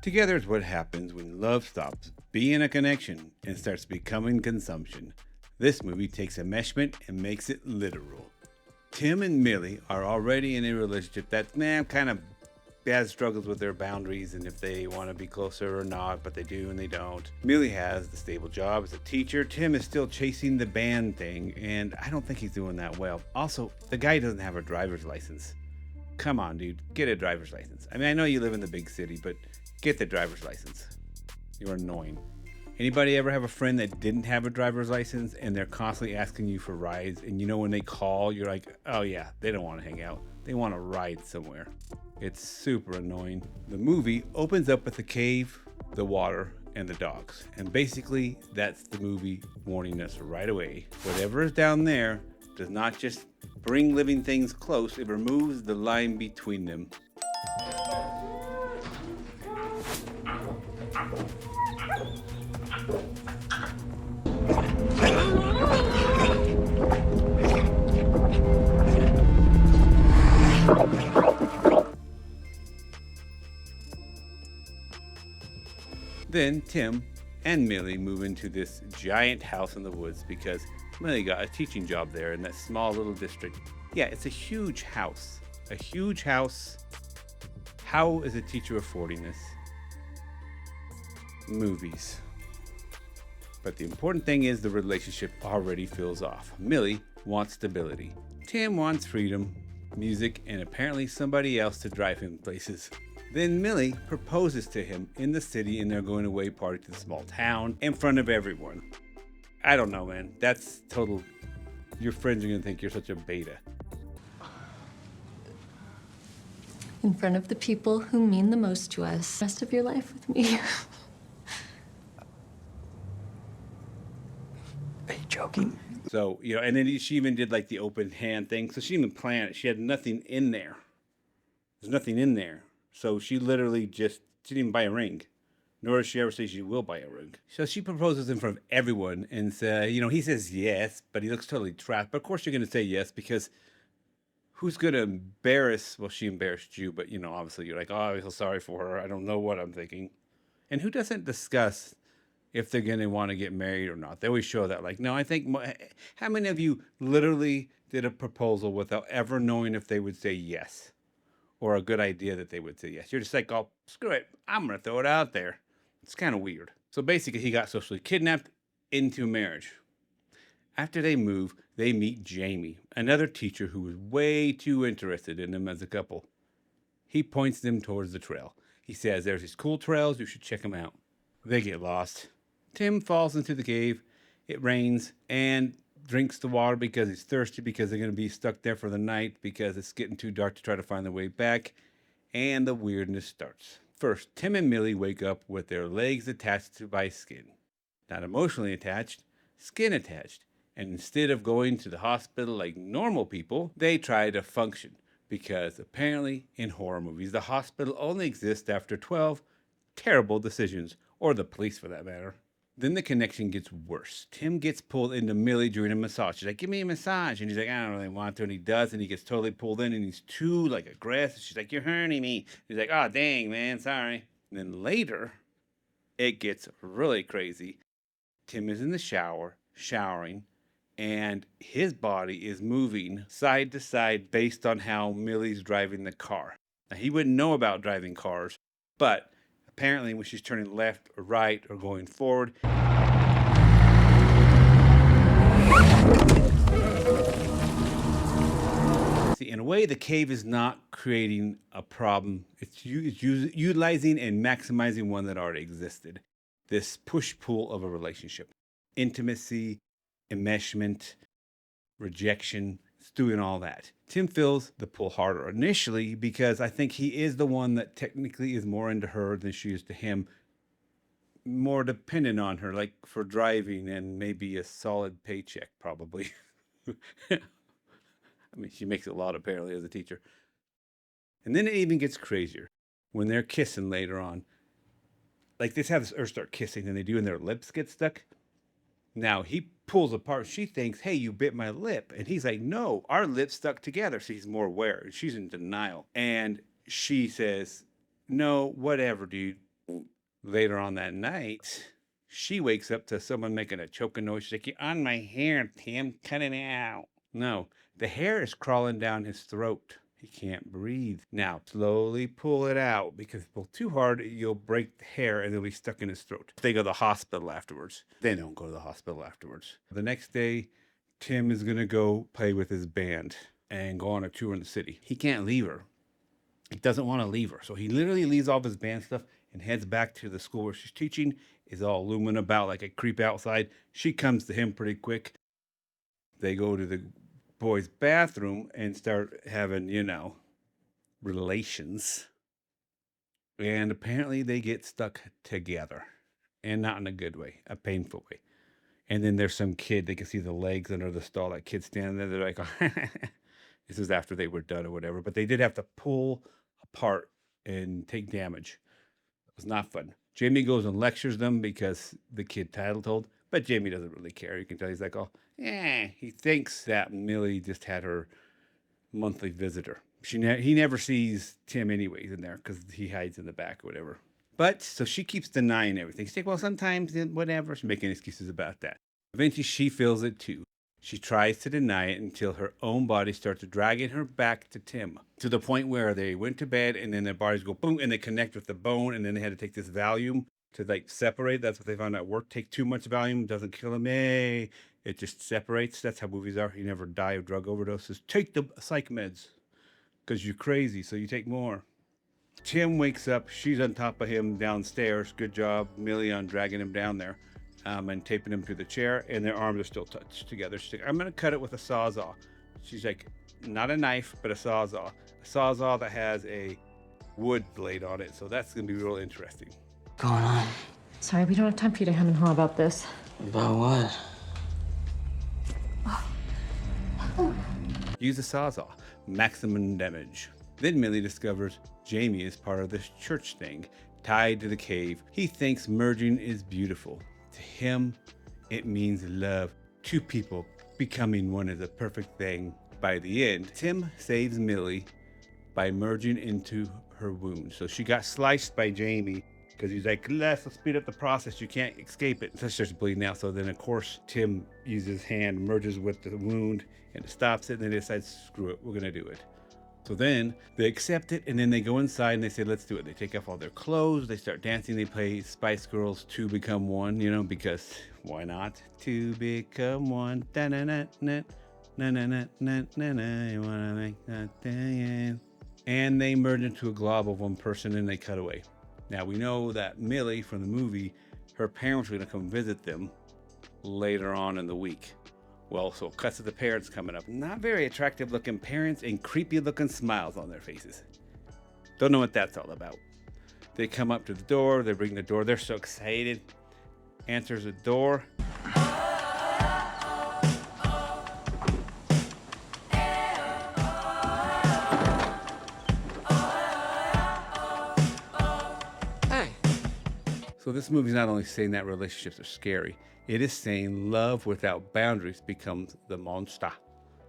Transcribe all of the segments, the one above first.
Together is what happens when love stops being a connection and starts becoming consumption. This movie takes enmeshment and makes it literal. Tim and Millie are already in a relationship that, kind of has struggles with their boundaries and if they want to be closer or not, but they do and they don't. Millie has the stable job as a teacher. Tim is still chasing the band thing, and I don't think he's doing that well. Also, the guy doesn't have a driver's license. Come on, dude, get a driver's license. I mean, I know you live in the big city, but get the driver's license. You're annoying. Anybody ever have a friend that didn't have a driver's license and they're constantly asking you for rides, and you know when they call, you're like, oh yeah, they don't want to hang out. They want to ride somewhere. It's super annoying. The movie opens up with the cave, the water, and the dogs. And basically, that's the movie warning us right away. Whatever is down there does not just bring living things close, it removes the line between them. Then Tim and Millie move into this giant house in the woods because Millie got a teaching job there in that small little district. Yeah, it's a huge house. A huge house. How is a teacher affording this? Movies. But the important thing is the relationship already feels off. Millie wants stability. Tim wants freedom, music, and apparently somebody else to drive him places. Then Millie proposes to him in the city, and they're going away party to the small town in front of everyone. I don't know, man. That's total. Your friends are going to think you're such a beta. In front of the people who mean the most to us. Rest of your life with me. Are you joking? So, and then she even did like the open hand thing. So she didn't even plan it. She had nothing in there. There's nothing in there. So she literally she didn't even buy a ring. Nor does she ever say she will buy a ring. So she proposes in front of everyone and he says yes, but he looks totally trapped. But of course you're going to say yes because who's going to embarrass, well, she embarrassed you, but obviously you're like, oh, I feel sorry for her. I don't know what I'm thinking. And who doesn't discuss if they're going to want to get married or not? They always show that like, no, I think, how many of you literally did a proposal without ever knowing if they would say yes? Or a good idea that they would say yes. You're just like, oh, screw it. I'm going to throw it out there. It's kind of weird. So basically, he got socially kidnapped into marriage. After they move, they meet Jamie, another teacher who was way too interested in them as a couple. He points them towards the trail. He says, there's these cool trails. You should check them out. They get lost. Tim falls into the cave. It rains and drinks the water because he's thirsty, because they're going to be stuck there for the night, because it's getting too dark to try to find their way back, and the weirdness starts. First, Tim and Millie wake up with their legs attached to by skin. Not emotionally attached, skin attached. And instead of going to the hospital like normal people, they try to function. Because apparently, in horror movies, the hospital only exists after 12 terrible decisions, or the police for that matter. Then the connection gets worse. Tim gets pulled into Millie during a massage. She's like, give me a massage. And he's like, I don't really want to. And he does. And he gets totally pulled in. And he's too aggressive. She's like, you're hurting me. He's like, oh, dang, man. Sorry. And then later, it gets really crazy. Tim is in the shower, showering. And his body is moving side to side based on how Millie's driving the car. Now, he wouldn't know about driving cars. But apparently, when she's turning left or right or going forward, see, in a way, the cave is not creating a problem. It's utilizing and maximizing one that already existed. This push-pull of a relationship. Intimacy, enmeshment, rejection, it's doing all that. Tim feels the pull harder initially because I think he is the one that technically is more into her than she is to him. More dependent on her, like for driving and maybe a solid paycheck, probably. I mean, she makes a lot apparently as a teacher. And then it even gets crazier when they're kissing later on. Like they have this start kissing and they do and their lips get stuck. Now he pulls apart. She thinks, hey, you bit my lip. And he's like, no, our lips stuck together. So he's more aware. And she's in denial. And she says, no, whatever, dude. Later on that night, she wakes up to someone making a choking noise. She's like, "You're on my hair, Tim. Cut it out." No, the hair is crawling down his throat. He can't breathe. Now, slowly pull it out because if you pull too hard, you'll break the hair and it'll be stuck in his throat. They go to the hospital afterwards. They don't go to the hospital afterwards. The next day, Tim is going to go play with his band and go on a tour in the city. He can't leave her. He doesn't want to leave her. So he literally leaves all of his band stuff and heads back to the school where she's teaching, is all looming about like a creep outside. She comes to him pretty quick. They go to the boys' bathroom and start having, relations. And apparently they get stuck together. And not in a good way, a painful way. And then there's some kid, they can see the legs under the stall, that kid standing there. They're like, this is after they were done or whatever. But they did have to pull apart and take damage. It was not fun. Jamie goes and lectures them because the kid title told, but Jamie doesn't really care. You can tell he's like, he thinks that Millie just had her monthly visitor. He never sees Tim anyways in there because he hides in the back or whatever. But so she keeps denying everything. She's like, well, sometimes whatever. She's making excuses about that. Eventually, she feels it too. She tries to deny it until her own body starts dragging her back to Tim to the point where they went to bed and then their bodies go boom and they connect with the bone and then they had to take this Valium to like separate. That's what they found out at work. Take too much Valium, doesn't kill him. It just separates. That's how movies are. You never die of drug overdoses. Take the psych meds because you're crazy, so you take more. Tim wakes up. She's on top of him downstairs. Good job, Millie, on dragging him down there and taping him to the chair. And their arms are still touched together. She's like, I'm going to cut it with a sawzall. She's like, not a knife, but a sawzall. A sawzall that has a wood blade on it. So that's going to be real interesting. What's going on? Sorry, we don't have time for you to hem and haw about this. About what? Use a sawzall. Maximum damage. Then Millie discovers Jamie is part of this church thing, tied to the cave. He thinks merging is beautiful. To him, it means love. Two people becoming one is a perfect thing. By the end, Tim saves Millie by merging into her wound. So she got sliced by Jamie because he's like, let's speed up the process. You can't escape it. So she starts bleeding out. So then, of course, Tim uses his hand, merges with the wound, and it stops it. And then they decide, screw it, we're going to do it. So then they accept it, and then they go inside and they say, let's do it. They take off all their clothes, they start dancing, they play Spice Girls 2 Become One, because why not? To become one. Da-na-na-na, na-na-na-na-na-na, you wanna make that day. And they merge into a glob of one person and they cut away. Now we know that Millie from the movie, her parents were gonna come visit them later on in the week. Well, so cuts to the parents coming up. Not very attractive looking parents and creepy looking smiles on their faces. Don't know what that's all about. They come up to the door, they ring the door, they're so excited. Answers the door. Hey. So this movie's not only saying that relationships are scary, it is saying love without boundaries becomes the monster.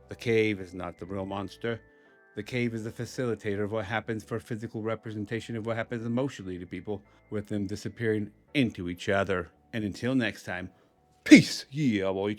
The cave is not the real monster. The cave is a facilitator of what happens for physical representation of what happens emotionally to people, with them disappearing into each other. And until next time, peace, yeah, boy.